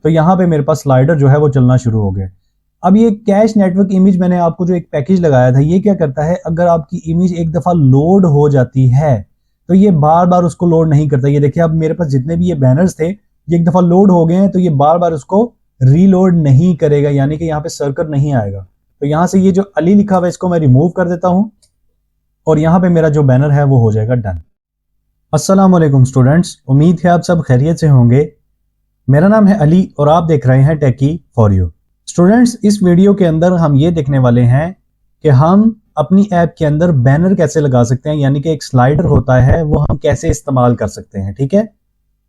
तो यहाँ पे मेरे पास स्लाइडर जो है वो चलना शुरू हो गया। अब ये कैश नेटवर्क इमेज मैंने आपको जो एक पैकेज लगाया था, ये क्या करता है, अगर आपकी इमेज एक दफा लोड हो जाती है तो ये बार बार उसको लोड नहीं करता। ये देखिए अब मेरे पास जितने भी ये बैनर्स थे ये एक दफा लोड हो गए हैं, तो ये बार बार उसको रीलोड नहीं करेगा, यानी कि यहाँ पे सर्कल नहीं आएगा। तो यहाँ से ये जो अली लिखा हुआ है इसको मैं रिमूव कर देता हूं और यहाँ पे मेरा जो बैनर है वो हो जाएगा डन। अस्सलाम वालेकुम स्टूडेंट्स, उम्मीद है आप सब खैरियत से होंगे। मेरा नाम है अली और आप देख रहे हैं टेकी फॉर यू। स्टूडेंट्स, इस वीडियो के अंदर हम ये देखने वाले हैं कि हम अपनी ऐप के अंदर बैनर कैसे लगा सकते हैं, यानी कि एक स्लाइडर होता है वो हम कैसे इस्तेमाल कर सकते हैं। ठीक है,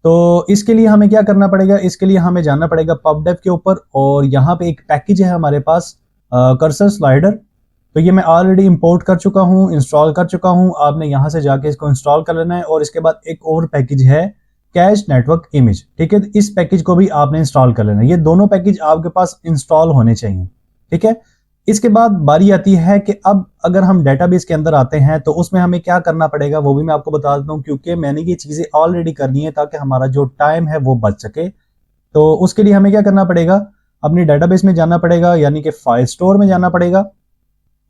तो इसके लिए हमें क्या करना पड़ेगा, इसके लिए हमें जाना पड़ेगा पबडेव के ऊपर और यहाँ पे एक पैकेज है हमारे पास कर्सर स्लाइडर। तो ये मैं ऑलरेडी इंपोर्ट कर चुका हूँ, इंस्टॉल कर चुका हूँ। आपने यहाँ से जाके इसको इंस्टॉल कर लेना है और इसके बाद एक और पैकेज है कैश नेटवर्क इमेज। ठीक है, तो इस पैकेज को भी आपने इंस्टॉल कर लेना है। ये दोनों पैकेज आपके पास इंस्टॉल होने चाहिए। ठीक है, इसके बाद बारी आती है कि अब अगर हम डेटाबेस के अंदर आते हैं तो उसमें हमें क्या करना पड़ेगा वो भी मैं आपको बता देता हूँ, क्योंकि मैंने ये चीजें ऑलरेडी करनी है ताकि हमारा जो टाइम है वो बच सके। तो उसके लिए हमें क्या करना पड़ेगा, अपनी डेटाबेस में जाना पड़ेगा, यानी कि फाइल स्टोर में जाना पड़ेगा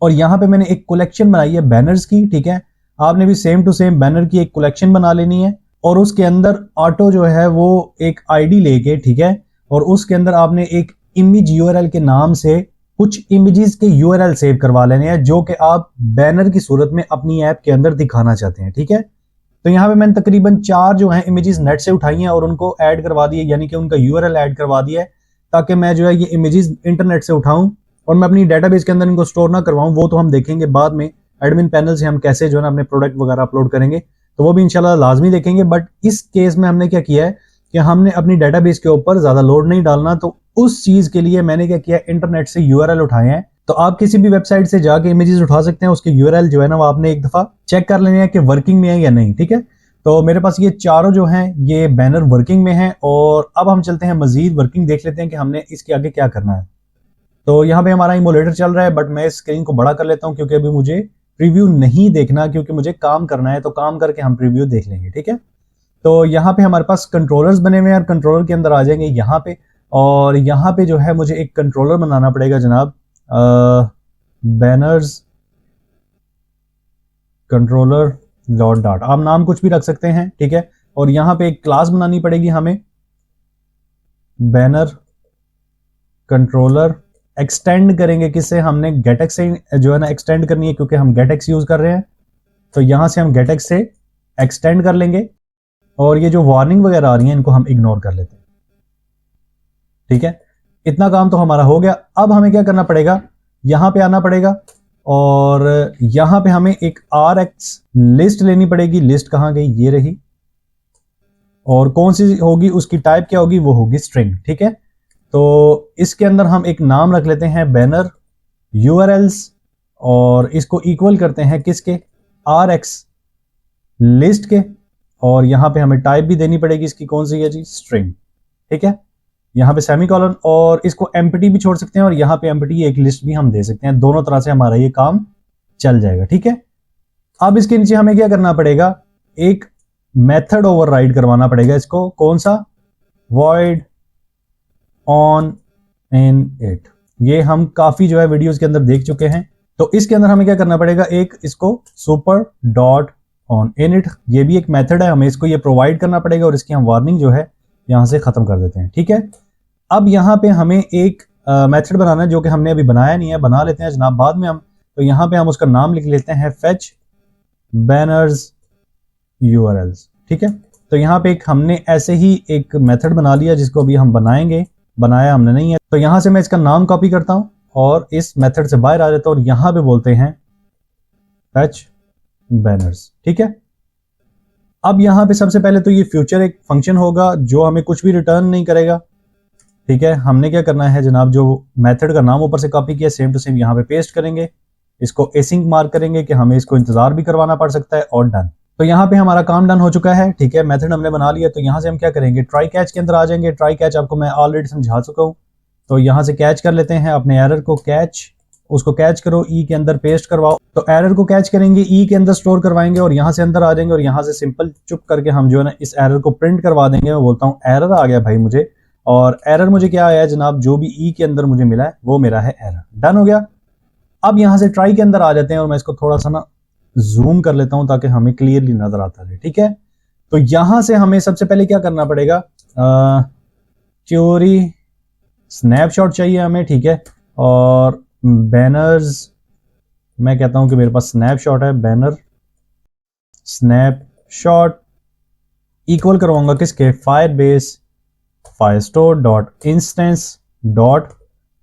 और यहाँ पे मैंने एक कलेक्शन बनाई है बैनर्स की। ठीक है, आपने भी सेम टू सेम बैनर की एक कलेक्शन बना लेनी है और उसके अंदर ऑटो जो है वो एक आईडी लेके, ठीक है, और उसके अंदर आपने एक इमेज यूआरएल के नाम से कुछ इमेजेस के यूआरएल सेव करवा लेने हैं जो कि आप बैनर की सूरत में अपनी ऐप के अंदर दिखाना चाहते हैं। ठीक है, तो यहाँ पे मैंने तकरीबन 4 जो है इमेजेस नेट से उठाई हैं और उनको ऐड करवा दिए, यानी कि उनका यूआरएल ऐड करवा दिया है ताकि मैं जो है ये इमेजेस इंटरनेट से उठाऊं और मैं अपनी डेटाबेस के अंदर इनको स्टोर ना करवाऊं। वो तो हम देखेंगे बाद में, एडमिन पैनल से हम कैसे जो है ना अपने प्रोडक्ट वगैरह अपलोड करेंगे, तो वो भी इंशाल्लाह लाजमी देखेंगे। बट इस केस में हमने क्या किया है कि हमने अपनी डेटाबेस के ऊपर ज्यादा लोड नहीं डालना, तो उस चीज के लिए मैंने क्या किया, इंटरनेट से यूआरएल उठाए हैं। तो आप किसी भी वेबसाइट से जाके इमेजेस उठा सकते हैं, उसके यूआरएल जो है ना वो आपने एक दफा चेक कर लेने हैं कि वर्किंग में है या नहीं। ठीक है, तो मेरे पास ये चारों जो हैं ये बैनर वर्किंग में हैं और अब हम चलते हैं मजीद वर्किंग देख लेते हैं कि हमने इसके आगे क्या करना है। तो यहाँ पे हमारा इमोलेटर चल रहा है बट मैं स्क्रीन को बड़ा कर लेता हूँ क्योंकि अभी मुझे प्रीव्यू नहीं देखना, क्योंकि मुझे काम करना है, तो काम करके हम प्रीव्यू देख लेंगे। ठीक है, तो यहाँ पे हमारे पास कंट्रोलर्स बने हुए हैं और कंट्रोलर के अंदर आ जाएंगे यहाँ पे और यहाँ पे जो है मुझे एक कंट्रोलर बनाना पड़ेगा जनाब, बैनर्स कंट्रोलर डॉट आप नाम कुछ भी रख सकते हैं। ठीक है, और यहाँ पे एक क्लास बनानी पड़ेगी हमें, बैनर कंट्रोलर। एक्सटेंड करेंगे किससे, हमने गेटेक्स से जो है ना एक्सटेंड करनी है क्योंकि हम गेटेक्स यूज कर रहे हैं, तो यहां से हम गेटेक्स से एक्सटेंड कर लेंगे और ये जो वार्निंग वगैरह आ रही है इनको हम इग्नोर कर लेते हैं। ठीक है, इतना काम तो हमारा हो गया। अब हमें क्या करना पड़ेगा, यहां पे आना पड़ेगा और यहां पे हमें एक RX लिस्ट लेनी पड़ेगी। लिस्ट कहां गई, ये रही, और कौन सी होगी, उसकी टाइप क्या होगी, वो होगी स्ट्रिंग। ठीक है, तो इसके अंदर हम एक नाम रख लेते हैं बैनर यूआरएल्स और इसको इक्वल करते हैं किसके, RX लिस्ट के, और यहां पे हमें टाइप भी देनी पड़ेगी इसकी, कौन सी है जी, स्ट्रिंग। ठीक है, यहां पे सेमीकोलन और इसको एम्प्टी भी छोड़ सकते हैं और यहां पे एम्प्टी एक लिस्ट भी हम दे सकते हैं, दोनों तरह से हमारा ये काम चल जाएगा। ठीक है, अब इसके नीचे हमें क्या करना पड़ेगा, एक मेथड ओवरराइड करवाना पड़ेगा इसको, कौन सा, void on in it। ये हम काफी जो है वीडियोस के अंदर देख चुके हैं। तो इसके अंदर हमें क्या करना पड़ेगा, एक इसको super dot on in it, ये भी एक मेथड है, हमें इसको ये प्रोवाइड करना पड़ेगा और इसकी हम वार्निंग जो है यहां से खत्म कर देते हैं। ठीक है, अब यहां पे हमें एक मेथड बनाना है जो कि हमने अभी बनाया नहीं है, बना लेते हैं जनाब बाद में हम। तो यहां पे हम उसका नाम लिख लेते हैं फेच बैनर्स यूआरएल्स। ठीक है, तो यहाँ पे एक हमने ऐसे ही एक मेथड बना लिया जिसको अभी हम बनाएंगे, बनाया हमने नहीं है। तो यहां से मैं इसका नाम कॉपी करता हूं और इस मेथड से बाहर आ जाता हूं और यहां पे बोलते हैं फेच बैनर्स। ठीक है, अब यहां पे सबसे पहले तो ये फ्यूचर एक फंक्शन होगा जो हमें कुछ भी रिटर्न नहीं करेगा। ठीक है, हमने क्या करना है जनाब, जो मेथड का नाम ऊपर से कॉपी किया सेम टू सेम यहां पे पेस्ट करेंगे, इसको एसिंक मार्क करेंगे कि हमें इसको इंतजार भी करवाना पड़ सकता है और डन। तो यहाँ पे हमारा काम डन हो चुका है। ठीक है, मेथड हमने बना लिया। तो यहाँ से हम क्या करेंगे, ट्राई कैच के अंदर आ जाएंगे। ट्राई कैच आपको मैं ऑलरेडी समझा चुका हूँ, तो यहाँ से कैच कर लेते हैं अपने एरर को, कैच, उसको कैच करो, ई के अंदर पेस्ट करवाओ। तो एरर को कैच करेंगे, ई के अंदर स्टोर करवाएंगे और यहाँ से अंदर आ जाएंगे और यहाँ से सिंपल चुप करके हम जो है ना इस एरर को प्रिंट करवा देंगे। मैं बोलता हूँ एरर आ गया भाई मुझे, और एरर मुझे क्या आया है जनाब, जो भी ई के अंदर मुझे मिला है वो मेरा है एरर। डन हो गया। अब यहां से ट्राई के अंदर आ जाते हैं और मैं इसको थोड़ा सा ना जूम कर लेता हूं ताकि हमें क्लियरली नजर आता रहे। ठीक है, तो यहां से हमें सबसे पहले क्या करना पड़ेगा, थ्योरी स्नैपशॉट चाहिए हमें। ठीक है, और बैनर्स, मैं कहता हूं कि मेरे पास स्नैपशॉट है, बैनर स्नैपशॉट इक्वल करवाऊंगा किसके, Firebase Firestore dot instance dot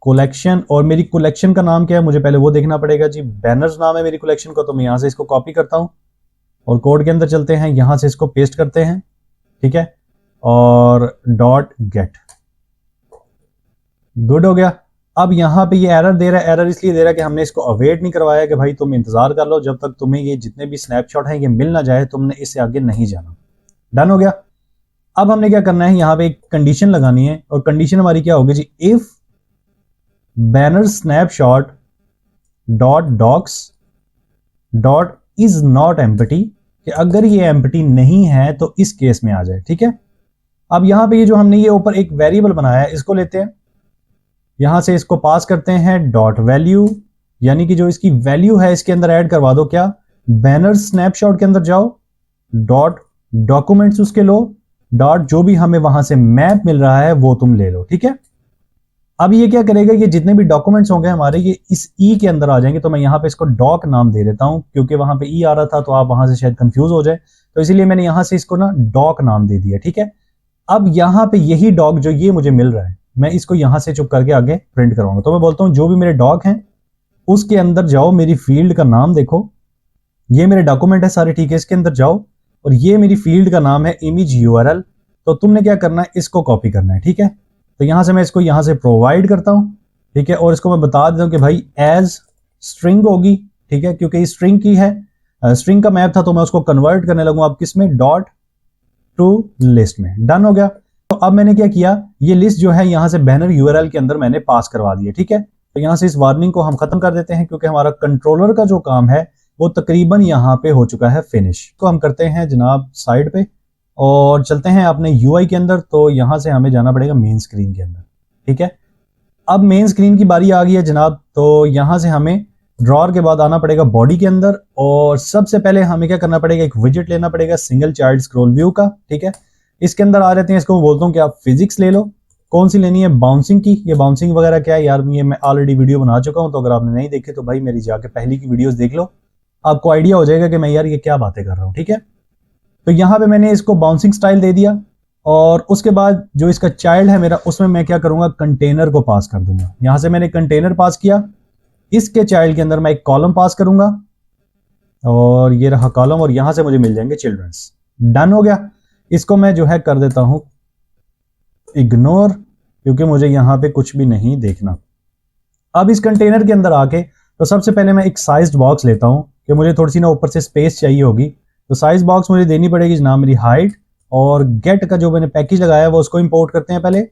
collection. और मेरी कलेक्शन का नाम क्या है मुझे पहले वो देखना पड़ेगा जी। बैनर्स नाम है मेरी कलेक्शन को, तो मैं यहां से इसको कॉपी करता हूं और कोड के अंदर चलते हैं, यहां से इसको पेस्ट करते हैं। ठीक है, और डॉट गेट, गुड हो गया। अब यहां पे ये एरर दे रहा है, एरर इसलिए दे रहा है कि हमने इसको अवेट नहीं करवाया कि भाई तुम इंतजार कर लो जब तक तुम्हें ये जितने भी स्नैपशॉट हैं ये मिल ना जाए, तुमने इससे आगे नहीं जाना। डन हो गया। अब हमने क्या करना है, यहां पे एक कंडीशन लगानी है और कंडीशन हमारी क्या होगी जी, if banner snapshot dot docs dot is not empty, कि अगर ये एम्प्टी नहीं है तो इस केस में आ जाए। ठीक है, अब यहां पे ये जो हमने ये ऊपर एक वेरिएबल बनाया है इसको लेते हैं, यहां से इसको पास करते हैं डॉट वैल्यू, यानी कि जो इसकी वैल्यू है इसके अंदर ऐड करवा दो, क्या, बैनर स्नैपशॉट के अंदर जाओ, डॉट डॉक्यूमेंट्स उसके लो, डॉट जो भी हमें वहां से मैप मिल रहा है वो तुम ले लो। ठीक है, अब ये क्या करेगा, ये जितने भी डॉक्यूमेंट्स होंगे हमारे ये इस ई के अंदर आ जाएंगे। तो मैं यहां पे इसको डॉक नाम दे देता हूं, क्योंकि वहां पे ई आ रहा था तो आप वहां से शायद कंफ्यूज हो जाए, तो इसीलिए मैंने यहां से इसको ना डॉक नाम दे दिया। ठीक है, अब यहां पे यही डॉक जो ये मुझे मिल रहा है मैं इसको यहां से चुप करके आगे प्रिंट कराऊंगा। तो मैं बोलता हूं जो भी मेरे डॉक हैं उसके अंदर जाओ, मेरी फील्ड का नाम देखो, ये मेरे डॉक्यूमेंट है सारे। ठीक है, इसके अंदर जाओ और ये मेरी फील्ड का नाम है इमेज यूआरएल। तो तुमने क्या करना है, इसको कॉपी करना है। ठीक है, तो यहां से मैं इसको यहां से प्रोवाइड करता हूं। ठीक है, और इसको मैं बता देता हूं कि भाई एज स्ट्रिंग होगी। ठीक है, क्योंकि स्ट्रिंग की है, स्ट्रिंग का मैप था तो मैं उसको कन्वर्ट करने लगूंगा अब किस में, डॉट टू लिस्ट में। डन हो गया। तो अब मैंने क्या किया, ये लिस्ट जो है यहां से बैनर यूआरएल के अंदर मैंने पास करवा दिया। ठीक है, तो यहां से इस वार्निंग को हम खत्म कर देते हैं क्योंकि हमारा कंट्रोलर का जो काम है वो तकरीबन यहां पे हो चुका है फिनिश। तो हम करते हैं जनाब साइड पे और चलते हैं अपने यूआई के अंदर। तो यहां से हमें जाना पड़ेगा मेन स्क्रीन के अंदर। ठीक है, अब मेन स्क्रीन की बारी आ गई है जनाब। तो यहां से हमें ड्रॉअर के बाद आना पड़ेगा बॉडी के अंदर और सबसे पहले हमें क्या करना पड़ेगा, एक विजेट लेना पड़ेगा सिंगल चाइल्ड स्क्रॉल व्यू का। ठीक है, इसके अंदर आ जाते हैं, इसको मैं बोलता हूं कि आप फिजिक्स ले लो। कौन सी लेनी है, बाउंसिंग की। ये बाउंसिंग वगैरह क्या है यार, ये मैं ऑलरेडी वीडियो बना चुका हूं, तो अगर आपने नहीं देखी तो भाई मेरी जाके पहली की वीडियोस देख लो, आपको आइडिया हो जाएगा कि मैं यार ये क्या बातें कर रहा हूं। ठीक है, तो यहां पे मैंने इसको बाउंसिंग स्टाइल दे दिया और उसके बाद जो इसका चाइल्ड है मेरा उसमें मैं क्या करूंगा, कंटेनर को पास कर दूंगा। यहां से मैंने कंटेनर पास किया, इसके चाइल्ड के अंदर मैं एक कॉलम पास करूंगा और ये रहा कॉलम और यहां से मुझे मिल जाएंगे चिल्ड्रंस। डन हो गया। इसको मैं जो है कर देता हूं इग्नोर, क्योंकि मुझे यहां पे कुछ भी नहीं देखना। अब इस कंटेनर के अंदर आके तो सबसे पहले मैं एक साइज्ड बॉक्स लेता हूं कि मुझे थोड़ी सी ना ऊपर से स्पेस चाहिए होगी। तो साइज बॉक्स मुझे देनी पड़ेगी जनाब मेरी हाइट, और गेट का जो मैंने पैकेज लगाया है वो उसको इंपोर्ट करते हैं पहले,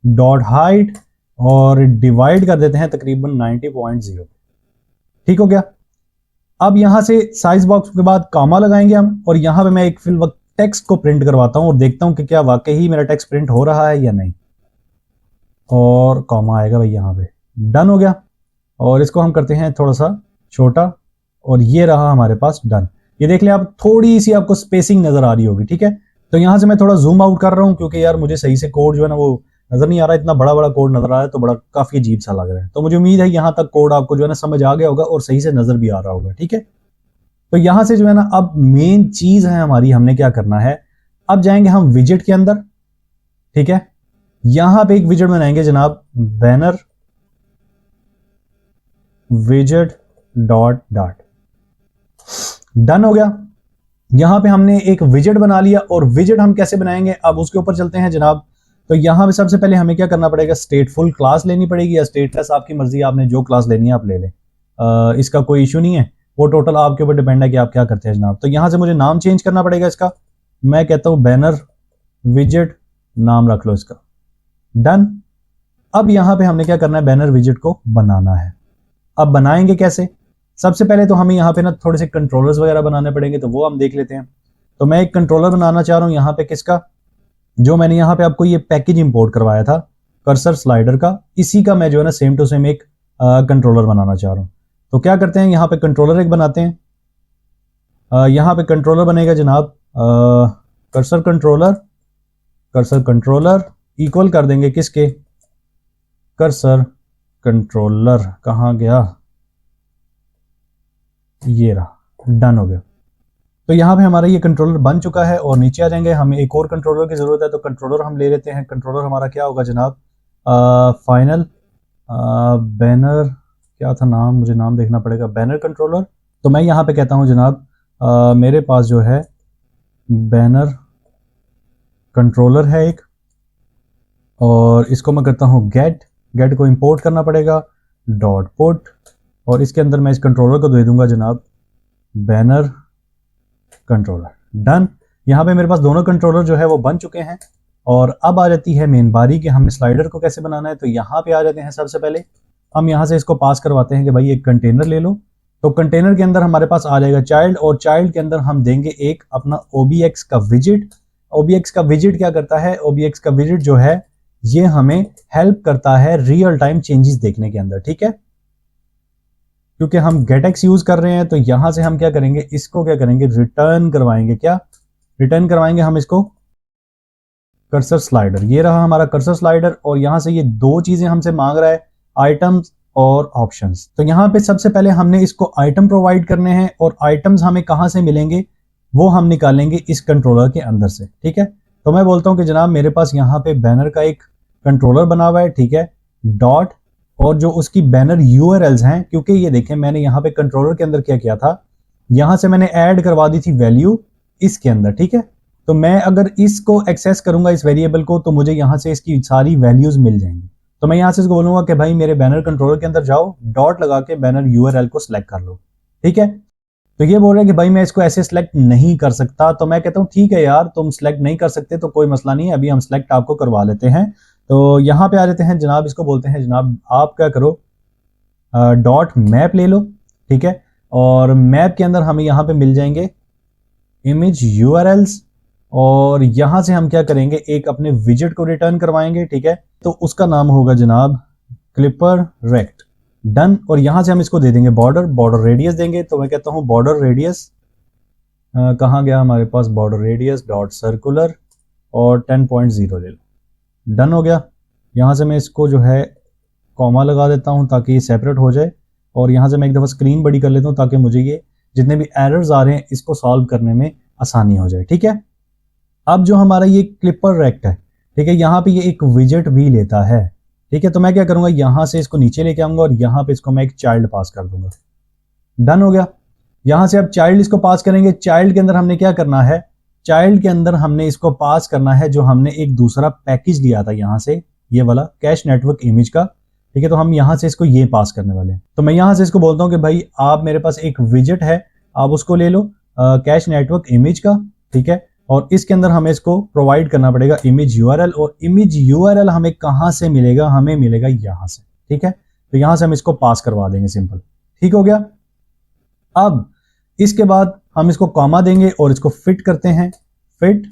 डॉट हाइट और डिवाइड कर देते हैं तकरीबन 90.0। ठीक हो गया। अब यहां से साइज बॉक्स के बाद कामा लगाएंगे हम और यहां पे मैं एक फिल वक्त टेक्स्ट को प्रिंट करवाता हूं और देखता हूं कि क्या वाकई ही मेरा टेक्स्ट प्रिंट हो रहा है या नहीं, और कॉमा आएगा भाई यहां पे। डन हो गया और इसको हम करते हैं थोड़ा सा छोटा और ये रहा हमारे पास डन। ये देख लें आप, थोड़ी सी आपको स्पेसिंग नजर आ रही होगी। ठीक है, तो यहां से मैं थोड़ा जूम आउट कर रहा हूं क्योंकि यार मुझे सही से कोड जो है ना वो नजर नहीं आ रहा, इतना बड़ा बड़ा कोड नजर आ रहा है तो बड़ा काफी अजीब सा लग रहा है। तो मुझे उम्मीद है यहां तक कोड आपको जो है ना समझ आ गया होगा और सही से नजर भी आ रहा होगा। ठीक है, तो यहां से जो है ना अब मेन चीज है हमारी, हमने क्या करना है, अब जाएंगे हम विजेट के अंदर। ठीक है, यहां पे एक विजेट बनाएंगे जनाब, बैनर विजेट डॉट डॉट। डन हो गया। यहां पे हमने एक विजेट बना लिया और विजेट हम कैसे बनाएंगे अब उसके ऊपर चलते हैं जनाब। तो यहां पे सबसे पहले हमें क्या करना पड़ेगा, स्टेटफुल क्लास लेनी पड़ेगी या स्टेटलेस, आपकी मर्जी, आपने जो क्लास लेनी है आप ले लें, इसका कोई इशू नहीं है, वो टोटल आपके ऊपर डिपेंड है कि आप क्या करते हैं जनाब। तो यहां से मुझे नाम चेंज करना पड़ेगा इसका, मैं कहता हूं बैनर विजेट नाम रख लो इसका। डन। अब यहां पे हमने क्या करना है, बैनर विजेट को बनाना है। अब बनाएंगे कैसे, सबसे पहले तो हमें यहाँ पे ना थोड़े से कंट्रोलर्स वगैरह बनाने पड़ेंगे, तो वो हम देख लेते हैं। तो मैं एक कंट्रोलर बनाना चाह रहा हूँ यहाँ पे, किसका, जो मैंने यहाँ पे आपको ये पैकेज इंपोर्ट करवाया था कर्सर स्लाइडर का, इसी का मैं जो है ना सेम टू सेम एक कंट्रोलर बनाना चाह रहा हूँ। तो क्या करते हैं, यहाँ पे कंट्रोलर एक बनाते हैं। यहाँ पे कंट्रोलर बनेगा जनाब कर्सर कंट्रोलर इक्वल कर देंगे किसके, कर्सर कंट्रोलर कहाँ गया, ये रहा, डन हो गया। तो यहाँ पे हमारा ये कंट्रोलर बन चुका है और नीचे आ जाएंगे। हमें एक और कंट्रोलर की जरूरत है, तो कंट्रोलर हम ले लेते हैं। कंट्रोलर हमारा क्या होगा जनाब, फाइनल बैनर, क्या था नाम, मुझे नाम देखना पड़ेगा, बैनर कंट्रोलर। तो मैं यहाँ पे कहता हूँ जनाब मेरे पास जो है बैनर कंट्रोलर है एक, और इसको मैं करता हूँ गेट को इंपोर्ट करना पड़ेगा डॉट पुट, और इसके अंदर मैं इस कंट्रोलर को दे दूंगा जनाब बैनर कंट्रोलर। डन। यहाँ पे मेरे पास दोनों कंट्रोलर जो है वो बन चुके हैं। और अब आ जाती है मेन बारी कि हमें स्लाइडर को कैसे बनाना है। तो यहाँ पे आ जाते हैं, सबसे पहले हम यहाँ से इसको पास करवाते हैं कि भाई एक कंटेनर ले लो। तो कंटेनर के अंदर हमारे पास आ जाएगा चाइल्ड, और चाइल्ड के अंदर हम देंगे एक अपना OBX का विजिट। OBX का विजिट क्या करता है, OBX का विजिट जो है ये हमें हेल्प करता है रियल टाइम चेंजेस देखने के अंदर, ठीक है। क्योंकि हम गेटएक्स यूज कर रहे हैं, तो यहां से हम क्या करेंगे, इसको क्या करेंगे, रिटर्न करवाएंगे। क्या रिटर्न करवाएंगे हम इसको, कर्सर स्लाइडर। ये रहा हमारा कर्सर स्लाइडर, और यहां से ये दो चीजें हमसे मांग रहा है, आइटम्स और ऑप्शंस। तो यहां पे सबसे पहले हमने इसको आइटम प्रोवाइड करने हैं, और आइटम्स हमें कहां से मिलेंगे वो हम निकालेंगे इस कंट्रोलर के अंदर से, ठीक है। तो मैं बोलता हूं कि जनाब मेरे पास यहाँ पे बैनर का एक कंट्रोलर बना हुआ है, ठीक है, डॉट, और जो उसकी बैनर URLs हैं, क्योंकि ये देखें मैंने यहाँ पे कंट्रोलर के अंदर क्या किया था, यहां से मैंने ऐड करवा दी थी वैल्यू इसके अंदर, ठीक है। तो मैं अगर इसको एक्सेस करूंगा इस वेरिएबल को, तो मुझे यहां से इसकी सारी वैल्यूज मिल जाएंगी। तो मैं यहां से इसको बोलूंगा कि भाई मेरे बैनर कंट्रोलर के अंदर जाओ, डॉट लगा के बैनर URL को सिलेक्ट कर लो, ठीक है। तो ये बोल रहे हैं कि भाई मैं इसको ऐसे सिलेक्ट नहीं कर सकता। तो मैं कहता हूं ठीक है यार, तुम सिलेक्ट नहीं कर सकते तो कोई मसला नहीं है, अभी हम सिलेक्ट आपको करवा लेते हैं। तो यहां पे आ जाते हैं जनाब, इसको बोलते हैं जनाब आप क्या करो, डॉट मैप ले लो, ठीक है। और मैप के अंदर हमें यहां पे मिल जाएंगे इमेज URLs, और यहां से हम क्या करेंगे, एक अपने विजिट को रिटर्न करवाएंगे, ठीक है। तो उसका नाम होगा जनाब क्लिपर रेक्ट। डन। और यहां से हम इसको दे देंगे बॉर्डर रेडियस देंगे। तो मैं कहता हूं बॉर्डर रेडियस, कहां गया हमारे पास बॉर्डर रेडियस डॉट सर्कुलर, और 10.0 ले लो। डन हो गया। यहां से मैं इसको जो है कॉमा लगा देता हूं ताकि ये सेपरेट हो जाए, और यहां से मैं एक दफा स्क्रीन बड़ी कर लेता हूं ताकि मुझे ये जितने भी एरर्स आ रहे हैं इसको सॉल्व करने में आसानी हो जाए, ठीक है। अब जो हमारा ये क्लिपर रेक्ट है, ठीक है, यहाँ पे ये एक विजिट भी लेता है, ठीक है। तो मैं क्या करूंगा, यहां से इसको नीचे लेके आऊंगा, और यहां पे इसको मैं एक चाइल्ड पास कर दूंगा। डन हो गया। यहां से अब चाइल्ड इसको पास करेंगे। चाइल्ड के अंदर हमने क्या करना है, चाइल्ड के अंदर हमने इसको पास करना है जो हमने एक दूसरा पैकेज लिया था यहां से, ये वाला कैश नेटवर्क इमेज का, ठीक है। तो हम यहां से इसको ये पास करने वाले हैं। तो मैं यहां से इसको बोलता हूं कि भाई आप मेरे पास एक विजिट है, आप उसको ले लो कैश नेटवर्क इमेज का, ठीक है। और इसके अंदर हमें इसको प्रोवाइड करना पड़ेगा इमेज URL, और इमेज URL हमें कहां से मिलेगा, हमें मिलेगा यहां से, ठीक है। तो यहां से हम इसको पास करवा देंगे, सिंपल, ठीक हो गया। अब इसके बाद हम इसको कॉमा देंगे और इसको फिट करते हैं, फिट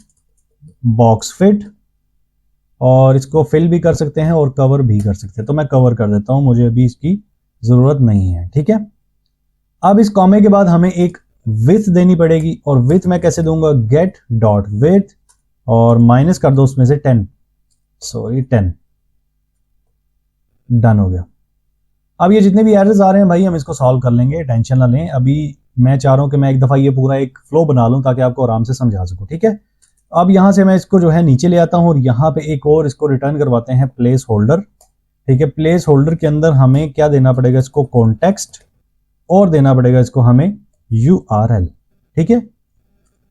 बॉक्स फिट, और इसको फिल भी कर सकते हैं और कवर भी कर सकते हैं। तो मैं कवर कर देता हूं, मुझे अभी इसकी जरूरत नहीं है, ठीक है। अब इस कॉमे के बाद हमें एक विथ देनी पड़ेगी, और विथ मैं कैसे दूंगा, गेट डॉट विथ, और माइनस कर दो उसमें से 10। डन हो गया। अब ये जितने भी एरर्स आ रहे हैं भाई हम इसको सॉल्व कर लेंगे, टेंशन ना लें। अभी मैं चाह रहा हूं कि मैं एक दफा ये पूरा एक फ्लो बना लूं ताकि आपको आराम से समझा सकूं, ठीक है। अब यहां से मैं इसको जो है नीचे ले आता हूं, और यहां पे एक और इसको रिटर्न करवाते हैं प्लेस होल्डर, ठीक है। प्लेस होल्डर के अंदर हमें क्या देना पड़ेगा, इसको कॉन्टेक्स्ट, और देना पड़ेगा इसको हमें URL, ठीक है।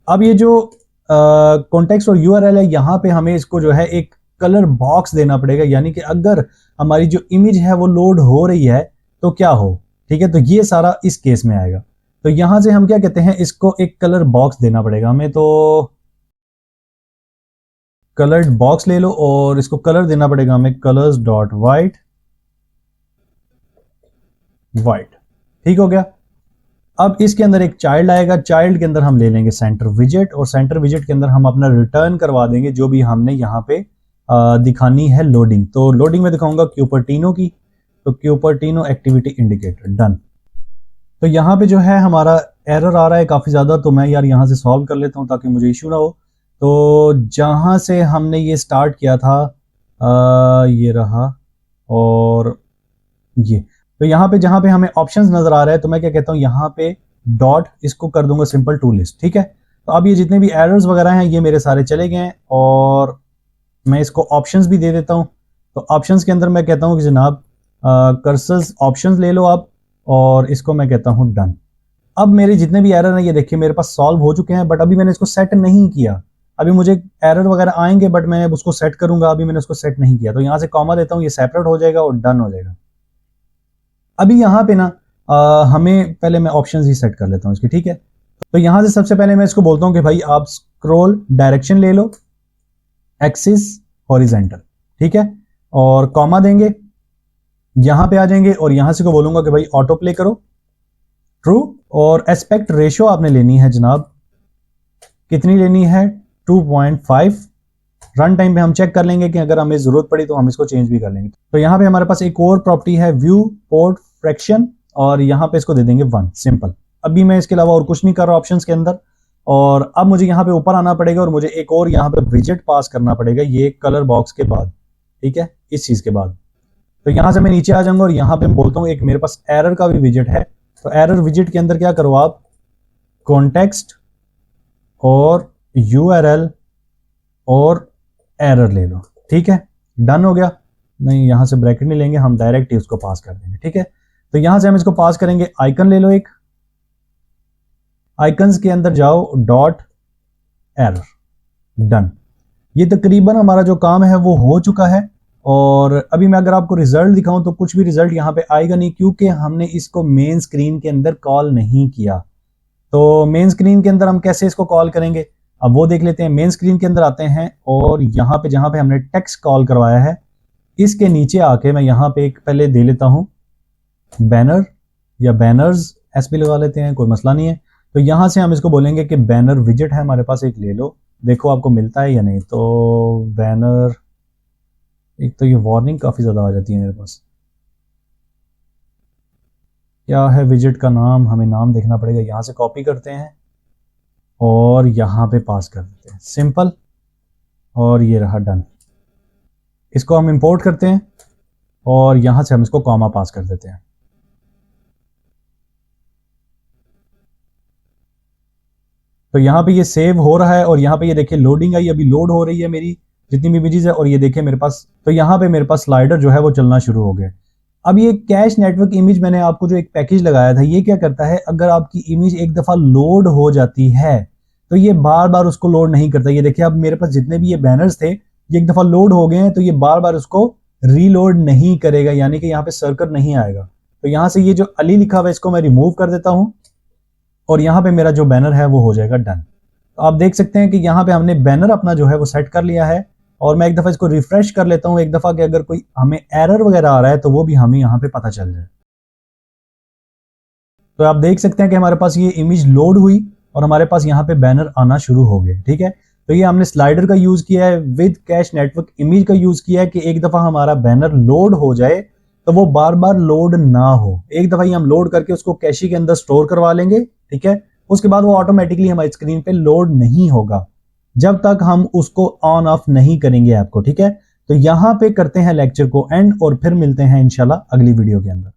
अब ये जो कॉन्टेक्स्ट और URL है, यहां पे हमें इसको जो है एक कलर बॉक्स देना पड़ेगा, यानी कि अगर हमारी जो इमेज है वो लोड हो रही है तो क्या हो, ठीक है। तो ये सारा इस केस में आएगा। तो यहां से हम क्या कहते हैं, इसको एक कलर बॉक्स देना पड़ेगा हमें। तो कलर्ड बॉक्स ले लो, और इसको कलर देना पड़ेगा हमें कलर्स डॉट वाइट, ठीक हो गया। अब इसके अंदर एक चाइल्ड आएगा, चाइल्ड के अंदर हम ले लेंगे सेंटर विजेट, और सेंटर विजेट के अंदर हम अपना रिटर्न करवा देंगे जो भी हमने यहाँ पे दिखानी है लोडिंग। तो लोडिंग में दिखाऊंगा क्यूपर्टिनो की, तो क्यूपर्टिनो एक्टिविटी इंडिकेटर डन। तो यहाँ पे जो है हमारा एरर आ रहा है काफी ज्यादा, तो मैं यार यहाँ से सॉल्व कर लेता हूँ ताकि मुझे इश्यू ना हो। तो जहां से हमने ये स्टार्ट किया था ये रहा, और ये तो यहाँ पे जहां पे हमें ऑप्शंस नजर आ रहा है, तो मैं क्या कहता हूँ यहाँ पे डॉट इसको कर दूंगा सिंपल टू लिस्ट, ठीक है। तो अब ये जितने भी एरर्स वगैरह हैं ये मेरे सारे चले गए हैं, और मैं इसको ऑप्शंस भी दे देता हूँ। तो ऑप्शंस के अंदर मैं कहता हूँ कि जनाब कर्सर्स ऑप्शंस ले लो आप, और इसको मैं कहता हूँ डन। अब मेरे जितने भी एरर हैं ये देखिए मेरे पास सॉल्व हो चुके हैं, बट अभी मैंने इसको सेट नहीं किया। अभी मुझे एरर वगैरह आएंगे बट मैं उसको सेट करूंगा, अभी मैंने उसको सेट नहीं किया। तो यहां से कॉमा देता हूं, ये सेपरेट हो जाएगा और डन हो जाएगा। अभी यहाँ पे ना हमें पहले मैं ऑप्शंस ही सेट कर लेता हूँ इसके, ठीक है। तो यहां से सबसे पहले मैं इसको बोलता हूँ कि भाई आप स्क्रॉल डायरेक्शन ले लो, एक्सिस हॉरिजेंटल, ठीक है, और कॉमा देंगे, यहां पे आ जाएंगे और यहां से को बोलूंगा कि भाई ऑटो प्ले करो ट्रू, और एस्पेक्ट रेशियो आपने लेनी है जनाब, कितनी लेनी है 2.5। रन टाइम पे हम चेक कर लेंगे कि अगर हमें जरूरत पड़ी तो हम इसको चेंज भी कर लेंगे। तो यहाँ पे हमारे पास एक और प्रॉपर्टी है व्यू पोर्ट फ्रैक्शन, और यहाँ पे इसको दे देंगे 1 सिंपल। अभी मैं इसके अलावा और कुछ नहीं कर रहा ऑप्शंस के अंदर, और अब मुझे यहाँ पे ऊपर आना पड़ेगा और मुझे एक और यहाँ पे विजेट पास करना पड़ेगा, ये कलर बॉक्स के बाद, ठीक है, इस चीज के बाद। तो यहां से मैं नीचे आ जाऊंगा और यहाँ पे बोलता हूँ एक मेरे पास एरर का भी विजेट है। तो एरर विजेट के अंदर क्या करो आप, कॉन्टेक्स्ट और यूआरएल और एरर ले लो, ठीक है, डन हो गया। नहीं यहां से ब्रैकेट नहीं लेंगे, हम डायरेक्ट ही उसको पास कर देंगे, ठीक है। तो यहां से हम इसको पास करेंगे, आइकन ले लो एक, आइकन्स के अंदर जाओ डॉट एरर, डन। ये तकरीबन हमारा जो काम है वो हो चुका है। और अभी मैं अगर आपको रिजल्ट दिखाऊं तो कुछ भी रिजल्ट यहाँ पे आएगा नहीं, क्योंकि हमने इसको मेन स्क्रीन के अंदर कॉल नहीं किया। तो मेन स्क्रीन के अंदर हम कैसे इसको कॉल करेंगे, अब वो देख लेते हैं। मेन स्क्रीन के अंदर आते हैं और यहाँ पे जहां पे हमने टेक्स्ट कॉल करवाया है इसके नीचे आके मैं यहाँ पे एक पहले दे लेता हूं बैनर या बैनर्स, एसपी लगा लेते हैं, कोई मसला नहीं है। तो यहां से हम इसको बोलेंगे कि बैनर विजेट है हमारे पास, एक ले लो, देखो आपको मिलता है या नहीं। तो बैनर, एक तो ये वार्निंग काफी ज्यादा आ जाती है मेरे पास, क्या है विजेट का नाम, हमें नाम देखना पड़ेगा। यहां से कॉपी करते हैं और यहां पे पास कर देते हैं सिंपल, और ये रहा डन। इसको हम इंपोर्ट करते हैं और यहां से हम इसको कॉमा पास कर देते हैं। तो यहां पे ये सेव हो रहा है और यहां पे ये देखिए लोडिंग आई, अभी लोड हो रही है मेरी जितनी भी इमेजेस है, और ये देखिए मेरे पास, तो यहाँ पे मेरे पास स्लाइडर जो है वो चलना शुरू हो गया। अब ये कैश नेटवर्क इमेज मैंने आपको जो एक पैकेज लगाया था, ये क्या करता है, अगर आपकी इमेज एक दफा लोड हो जाती है तो ये बार बार उसको लोड नहीं करता। ये देखिए अब मेरे पास जितने भी ये बैनर्स थे ये एक दफा लोड हो गए हैं, तो ये बार बार उसको रीलोड नहीं करेगा, यानी कि यहाँ पे सर्कल नहीं आएगा। तो यहाँ से ये जो अली लिखा हुआ है इसको मैं रिमूव कर देता हूं और यहाँ पे मेरा जो बैनर है वो हो जाएगा डन। तो आप देख सकते हैं कि यहाँ पे हमने बैनर अपना जो है वो सेट कर लिया है। और मैं एक दफा इसको रिफ्रेश कर लेता हूं एक दफा, कि अगर कोई हमें एरर वगैरह आ रहा है तो वो भी हमें यहाँ पे पता चल जाए। तो आप देख सकते हैं कि हमारे पास ये इमेज लोड हुई और हमारे पास यहाँ पे बैनर आना शुरू हो गए, ठीक है। तो ये हमने स्लाइडर का यूज किया है, विद कैश नेटवर्क इमेज का यूज किया है कि एक दफा हमारा बैनर लोड हो जाए तो वो बार बार लोड ना हो। एक दफा ही हम लोड करके उसको कैशी के अंदर स्टोर करवा लेंगे, ठीक है। उसके बाद वो ऑटोमेटिकली हमारी स्क्रीन पे लोड नहीं होगा जब तक हम उसको ऑन ऑफ नहीं करेंगे ऐप को, ठीक है। तो यहां पे करते हैं लेक्चर को एंड और फिर मिलते हैं इंशाल्लाह अगली वीडियो के अंदर।